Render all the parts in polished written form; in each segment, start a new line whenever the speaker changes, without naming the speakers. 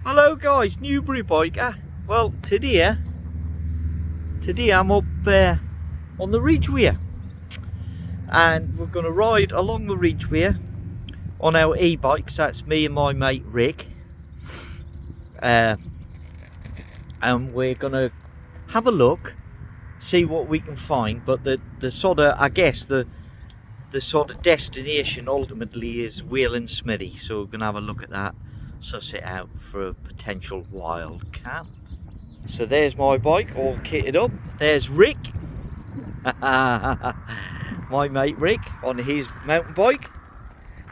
Hello guys, Newbury biker. Well, today I'm up on the Ridgeway, and we're going to ride along the Ridgeway on our e-bikes. That's me and my mate Rick, and we're going to have a look, see what we can find. But the sort of, I guess the sort of destination ultimately is Wayland Smithy, so we're going to have a look at that, suss it out for a potential wild camp. So there's my bike all kitted up. There's Rick, my mate Rick, on his mountain bike.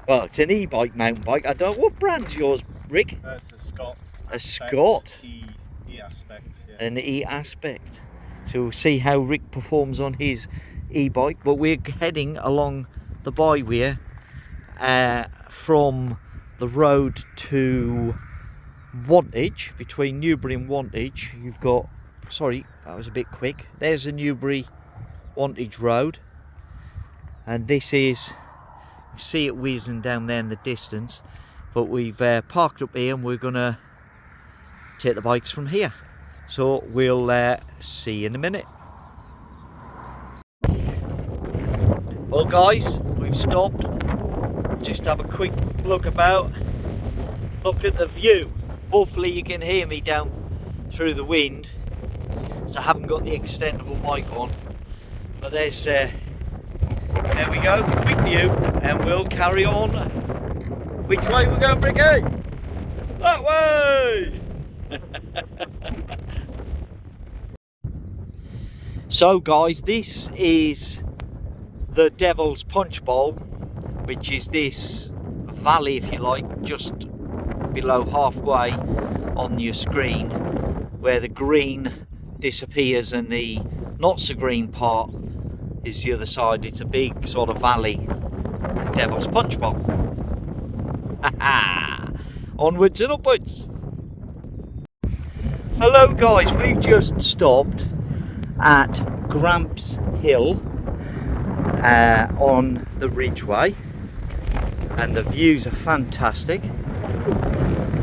Well, it's an e-bike mountain bike. I don't know, what brand's yours, Rick?
That's a Scott.
A Scott.
E-Aspect, yeah.
An e-Aspect. So we'll see how Rick performs on his e-bike. But we're heading along the byway from the road to Wantage, between Newbury and Wantage. You've got, sorry, that was a bit quick. There's the Newbury Wantage road, and this is, you see it whizzing down there in the distance. But we've parked up here, and we're gonna take the bikes from here. So we'll see you in a minute. Well guys, we've stopped. Just have a quick look about. Look at the view. Hopefully you can hear me down through the wind, so I haven't got the extendable mic on. But there's, there we go, quick view, and we'll carry on. Which way we going, Ricky? That way! So guys, this is the Devil's Punch Bowl, which is this valley, if you like, just below halfway on your screen, where the green disappears and the not so green part is the other side. It's a big sort of valley, the Devil's Punch Bowl. Onwards and upwards. Hello guys, we've just stopped at Gramps Hill on the Ridgeway, and the views are fantastic.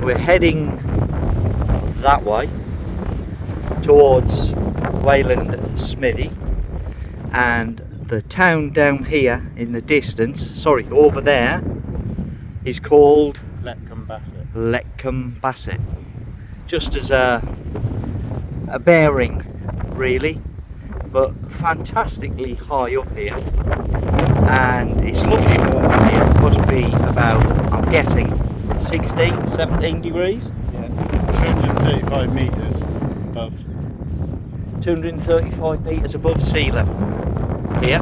We're heading that way towards Wayland Smithy, and the town down here in the distance, sorry, over there, is called Leckham Bassett. Just as a bearing, really, but fantastically high up here, and it's lovely walking here. It must be about, I'm guessing, 16, 17 degrees?
Yeah, 235 metres above.
235 metres above sea level here.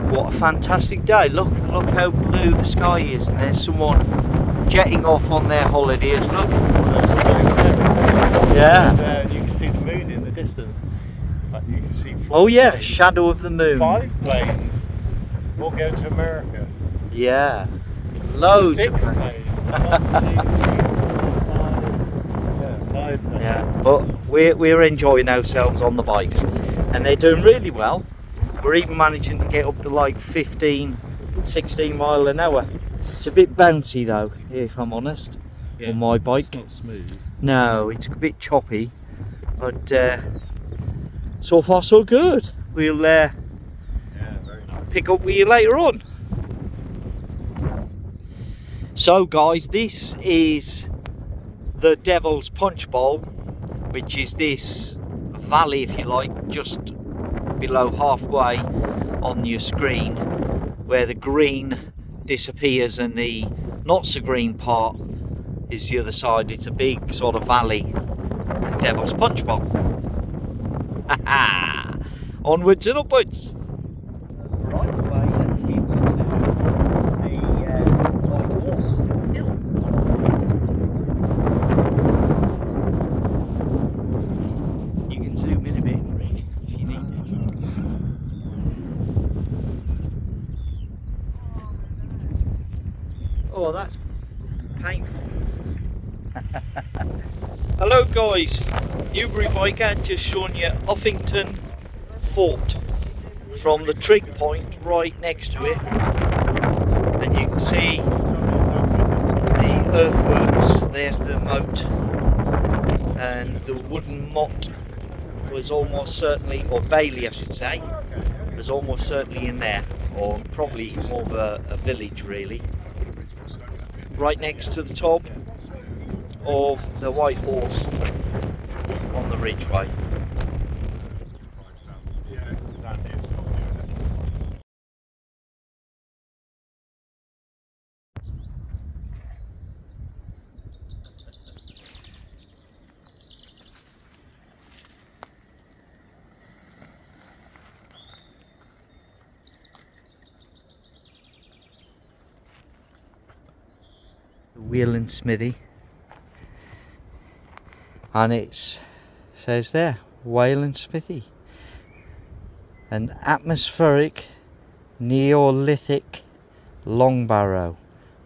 What a fantastic day. Look how blue the sky is, and there's someone jetting off on their holidays, look. Yeah.
And you can see the moon in the distance. In fact, you can see 4
Oh yeah,
planes.
shadow of the moon.
5 planes all going to America.
Yeah. Loads
6
of planes.
planes. 1, 2, 3, 4, 5. Yeah, 5 planes.
Yeah, but we're enjoying ourselves on the bikes, and they're doing really well. We're even managing to get up to like 15, 16 mile an hour. It's a bit bouncy though, if I'm honest, on my bike.
It's not smooth.
No, it's a bit choppy, but so far so good. We'll
Yeah, very nice.
pick up with you later on. So guys, this is the Devil's Punch Bowl, which is this valley, if you like, just below halfway on your screen, where the green disappears and the not so green part is the other side. It's a big sort of valley, the Devil's Punch Bowl. Onwards and upwards. Right away that takes you to the White Horse Hill. You can zoom in a bit, Rick, if you need to. Oh, that's painful. Hello guys, Newbury biker, just showing you Uffington Fort from the trig point right next to it, and you can see the earthworks there's the moat, and the wooden motte was almost certainly, or bailey I should say, was almost certainly in there, or probably more of a village really, right next to the top of the White Horse on the Ridgeway. Wayland Smithy, and it says there Wayland Smithy, an atmospheric Neolithic long barrow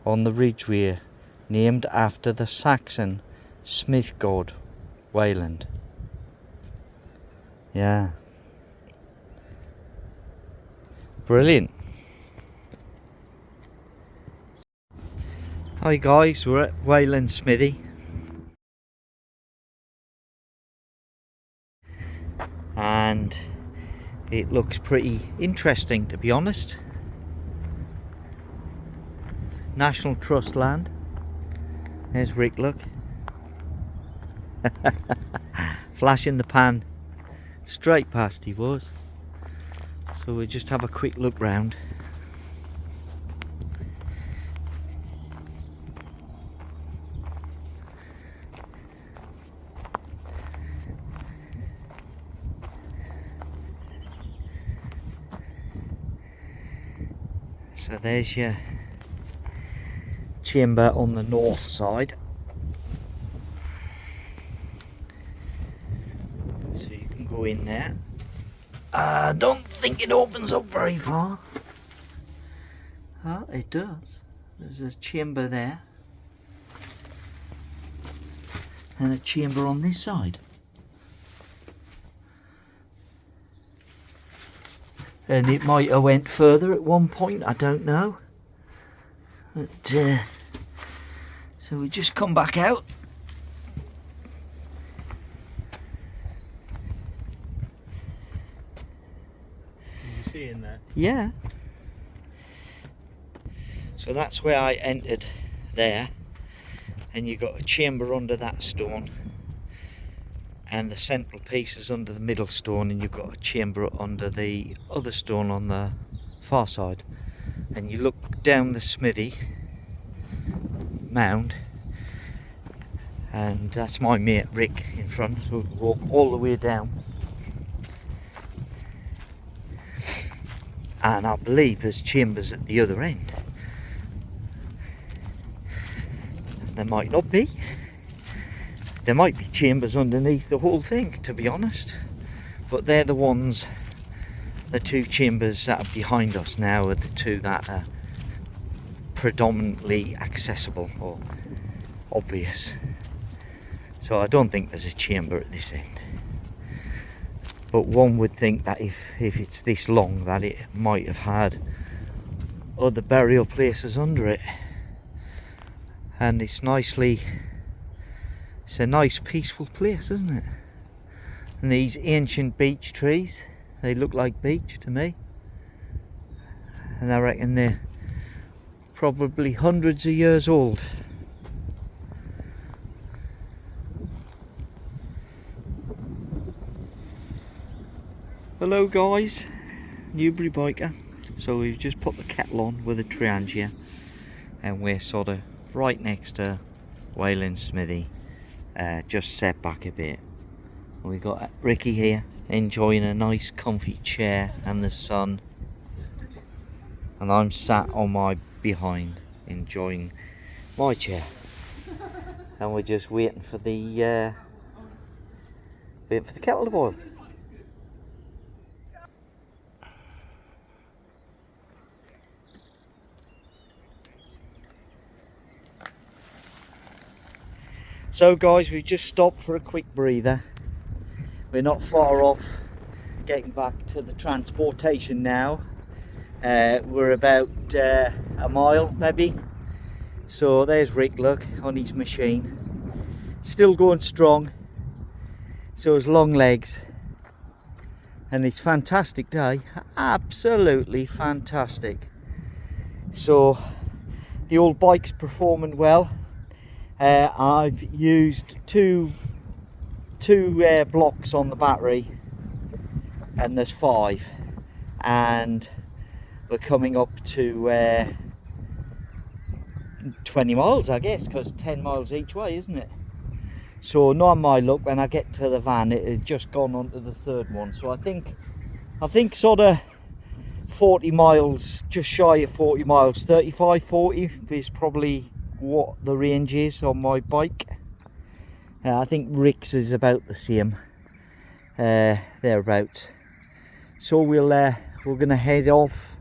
on the Ridgeway, named after the Saxon smith god Wayland. Yeah, brilliant. Hi guys, we're at Wayland Smithy, and it looks pretty interesting, to be honest. National Trust land. There's Rick, look. Flash in the pan, straight past he was. So we'll just have a quick look round. So there's your chamber on the north side. So you can go in there. I don't think it opens up very far. Oh, it does. There's a chamber there. And a chamber on this side. And it might have went further at one point, I don't know. But, so we just come back out.
You see in there?
Yeah. So that's where I entered there. And you got a chamber under that stone. And the central piece is under the middle stone, and you've got a chamber under the other stone on the far side. And you look down the smithy mound, and that's my mate Rick in front, so we walk all the way down. And I believe there's chambers at the other end. There might not be. There might be chambers underneath the whole thing, to be honest. But they're the ones, the two chambers that are behind us now are the two that are predominantly accessible or obvious. So I don't think there's a chamber at this end. But one would think that if it's this long, that it might have had other burial places under it. And it's a nice peaceful place, isn't it? And these ancient beech trees, they look like beech to me. And I reckon they're probably hundreds of years old. Hello guys, Newbury biker. So we've just put the kettle on with a Triangia, and we're sort of right next to Wayland Smithy, just set back a bit. We got Ricky here enjoying a nice comfy chair and the sun, and I'm sat on my behind enjoying my chair, and we're just waiting for the kettle to boil. So guys, we've just stopped for a quick breather. We're not far off getting back to the transportation now. We're about a mile maybe. So there's Rick, look, on his machine. still going strong. So his long legs. And it's fantastic day, absolutely fantastic. So the old bike's performing well. I've used two blocks on the battery, and there's 5, and we're coming up to 20 miles, I guess, because 10 miles each way, isn't it? So not my luck, when I get to the van, it had just gone on to the 3rd one. So I think sort of 40 miles, just shy of 40 miles, 35, 40 is probably what the range is on my bike. I think Rick's is about the same, thereabouts. So we're gonna head off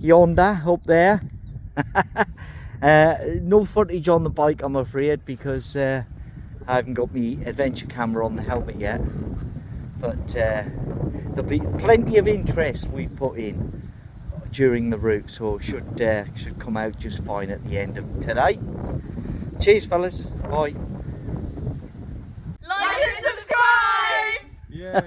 yonder, up there. No footage on the bike, I'm afraid, because I haven't got my adventure camera on the helmet yet, but there'll be plenty of interest we've put in during the route, so should come out just fine at the end of today. Cheers fellas, bye.
Like and subscribe!
Yeah.